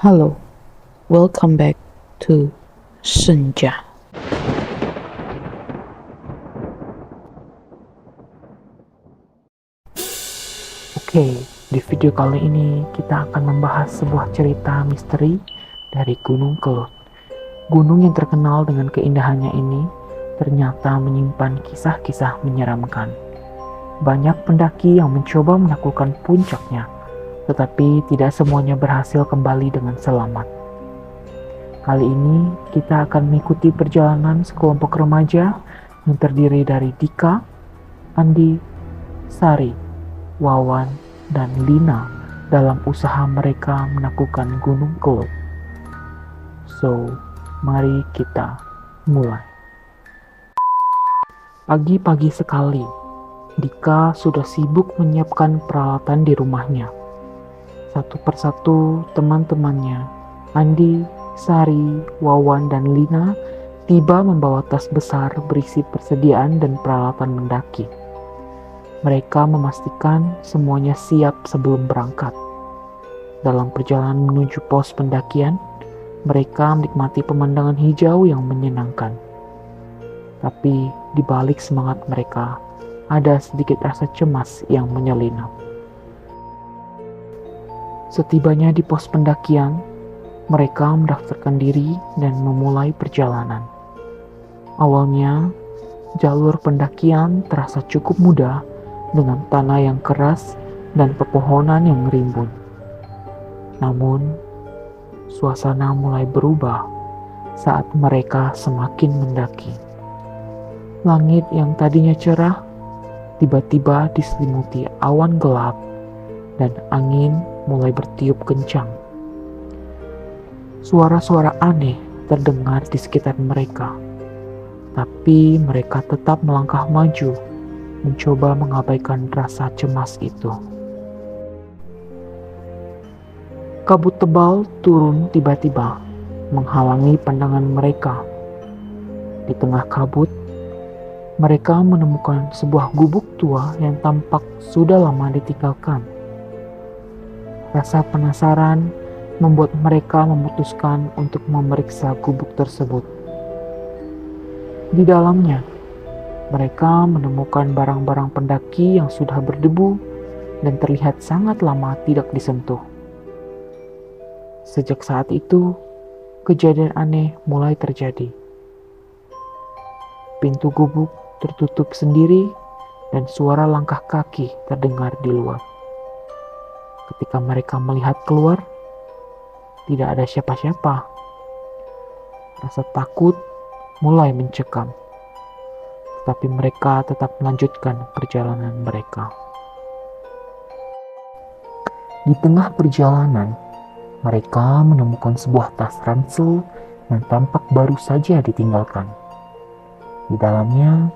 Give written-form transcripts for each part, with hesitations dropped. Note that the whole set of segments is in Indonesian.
Hello, welcome back to Senja. Oke, di video kali ini kita akan membahas sebuah cerita misteri dari Gunung Kelut. Gunung yang terkenal dengan keindahannya ini ternyata menyimpan kisah-kisah menyeramkan. Banyak pendaki yang mencoba menaklukkan puncaknya, tetapi tidak semuanya berhasil kembali dengan selamat. Kali ini kita akan mengikuti perjalanan sekelompok remaja yang terdiri dari Dika, Andi, Sari, Wawan, dan Lina dalam usaha mereka menaklukkan Gunung Kelut. So, mari kita mulai. Pagi-pagi sekali, Dika sudah sibuk menyiapkan peralatan di rumahnya. Satu persatu teman-temannya, Andi, Sari, Wawan, dan Lina tiba membawa tas besar berisi persediaan dan peralatan mendaki. Mereka memastikan semuanya siap sebelum berangkat. Dalam perjalanan menuju pos pendakian, mereka menikmati pemandangan hijau yang menyenangkan. Tapi di balik semangat mereka, ada sedikit rasa cemas yang menyelinap. Setibanya di pos pendakian, mereka mendaftarkan diri dan memulai perjalanan. Awalnya, jalur pendakian terasa cukup mudah dengan tanah yang keras dan pepohonan yang rimbun. Namun, suasana mulai berubah saat mereka semakin mendaki. Langit yang tadinya cerah tiba-tiba diselimuti awan gelap dan angin mulai bertiup kencang. Suara-suara aneh terdengar di sekitar mereka, tapi mereka tetap melangkah maju, mencoba mengabaikan rasa cemas itu. Kabut tebal turun tiba-tiba, menghalangi pandangan mereka. Di tengah kabut, mereka menemukan sebuah gubuk tua yang tampak sudah lama ditinggalkan. Rasa penasaran membuat mereka memutuskan untuk memeriksa gubuk tersebut. Di dalamnya, mereka menemukan barang-barang pendaki yang sudah berdebu dan terlihat sangat lama tidak disentuh. Sejak saat itu, kejadian aneh mulai terjadi. Pintu gubuk tertutup sendiri dan suara langkah kaki terdengar di luar. Ketika mereka melihat keluar, tidak ada siapa-siapa. Rasa takut mulai mencekam, tetapi mereka tetap melanjutkan perjalanan mereka. Di tengah perjalanan, mereka menemukan sebuah tas ransel yang tampak baru saja ditinggalkan. Di dalamnya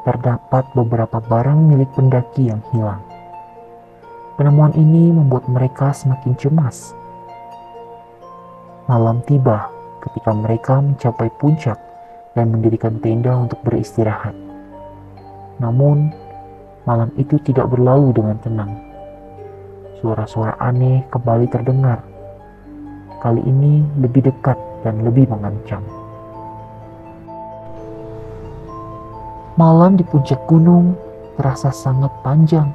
terdapat beberapa barang milik pendaki yang hilang. Penemuan ini membuat mereka semakin cemas. Malam tiba ketika mereka mencapai puncak dan mendirikan tenda untuk beristirahat. Namun, malam itu tidak berlalu dengan tenang. Suara-suara aneh kembali terdengar. Kali ini lebih dekat dan lebih mengancam. Malam di puncak gunung terasa sangat panjang.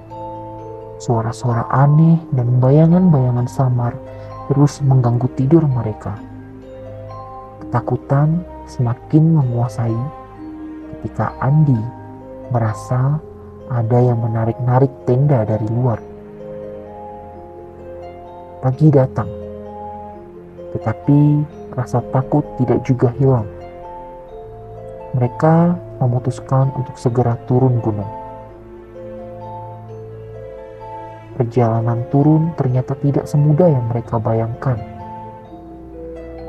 Suara-suara aneh dan bayangan-bayangan samar terus mengganggu tidur mereka. Ketakutan semakin menguasai ketika Andi merasa ada yang menarik-narik tenda dari luar. Pagi datang, tetapi rasa takut tidak juga hilang. Mereka memutuskan untuk segera turun gunung. Perjalanan turun ternyata tidak semudah yang mereka bayangkan.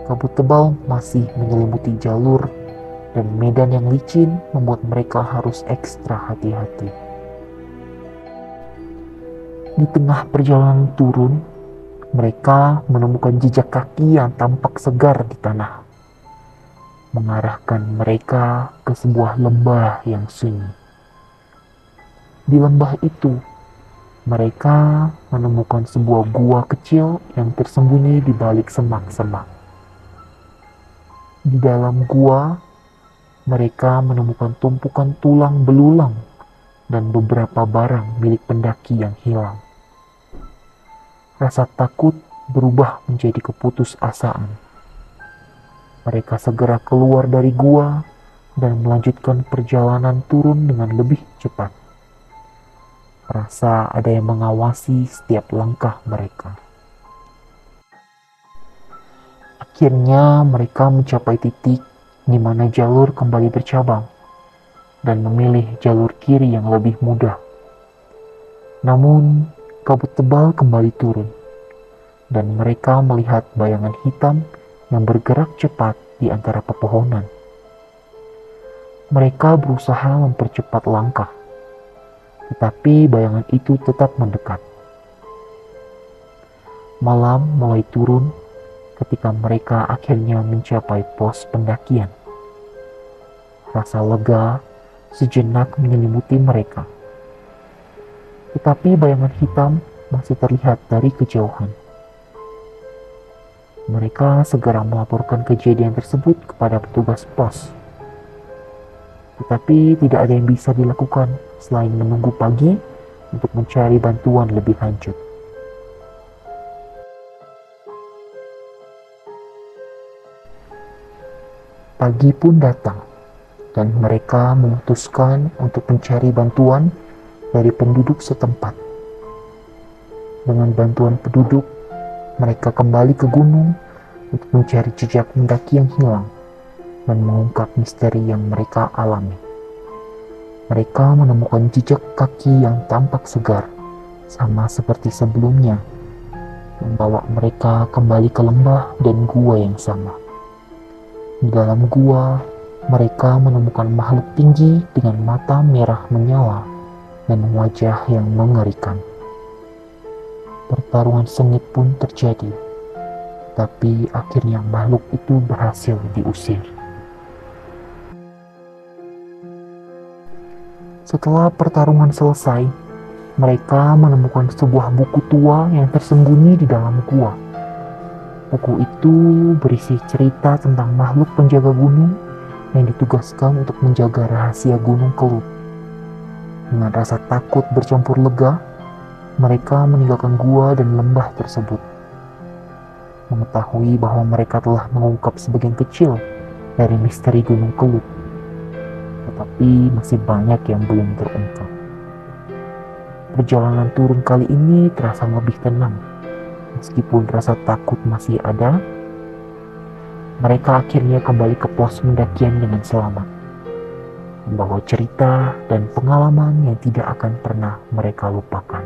Kabut tebal masih menyelimuti jalur dan medan yang licin membuat mereka harus ekstra hati-hati. Di tengah perjalanan turun, mereka menemukan jejak kaki yang tampak segar di tanah, mengarahkan mereka ke sebuah lembah yang sunyi. Di lembah itu, Mereka menemukan sebuah gua kecil yang tersembunyi di balik semak-semak. Di dalam gua, mereka menemukan tumpukan tulang belulang dan beberapa barang milik pendaki yang hilang. Rasa takut berubah menjadi keputusasaan. Mereka segera keluar dari gua dan melanjutkan perjalanan turun dengan lebih cepat. Merasa ada yang mengawasi setiap langkah mereka. Akhirnya mereka mencapai titik di mana jalur kembali bercabang dan memilih jalur kiri yang lebih mudah. Namun, kabut tebal kembali turun dan mereka melihat bayangan hitam yang bergerak cepat di antara pepohonan. Mereka berusaha mempercepat langkah, tetapi bayangan itu tetap mendekat. Malam mulai turun ketika mereka akhirnya mencapai pos pendakian. Rasa lega sejenak menyelimuti mereka. Tetapi bayangan hitam masih terlihat dari kejauhan. Mereka segera melaporkan kejadian tersebut kepada petugas pos. Tetapi tidak ada yang bisa dilakukan selain menunggu pagi untuk mencari bantuan lebih lanjut. Pagi pun datang, dan mereka memutuskan untuk mencari bantuan dari penduduk setempat. Dengan bantuan penduduk, mereka kembali ke gunung untuk mencari jejak pendaki yang hilang dan mengungkap misteri yang mereka alami. Mereka menemukan jejak kaki yang tampak segar, sama seperti sebelumnya, membawa mereka kembali ke lembah dan gua yang sama. Di dalam gua, mereka menemukan makhluk tinggi dengan mata merah menyala dan wajah yang mengerikan. Pertarungan sengit pun terjadi, tapi akhirnya makhluk itu berhasil diusir. Setelah pertarungan selesai, mereka menemukan sebuah buku tua yang tersembunyi di dalam gua. Buku itu berisi cerita tentang makhluk penjaga gunung yang ditugaskan untuk menjaga rahasia Gunung Kelut. Dengan rasa takut bercampur lega, mereka meninggalkan gua dan lembah tersebut. Mengetahui bahwa mereka telah mengungkap sebagian kecil dari misteri Gunung Kelut, tetapi masih banyak yang belum terungkap. Perjalanan turun kali ini terasa lebih tenang. Meskipun rasa takut masih ada, mereka akhirnya kembali ke pos pendakian dengan selamat, membawa cerita dan pengalaman yang tidak akan pernah mereka lupakan.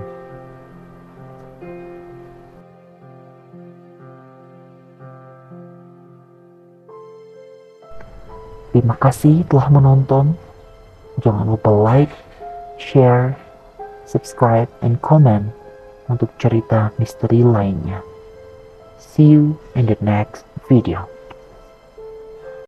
Terima kasih telah menonton. Jangan lupa like, share, subscribe, and comment untuk cerita misteri lainnya. See you in the next video.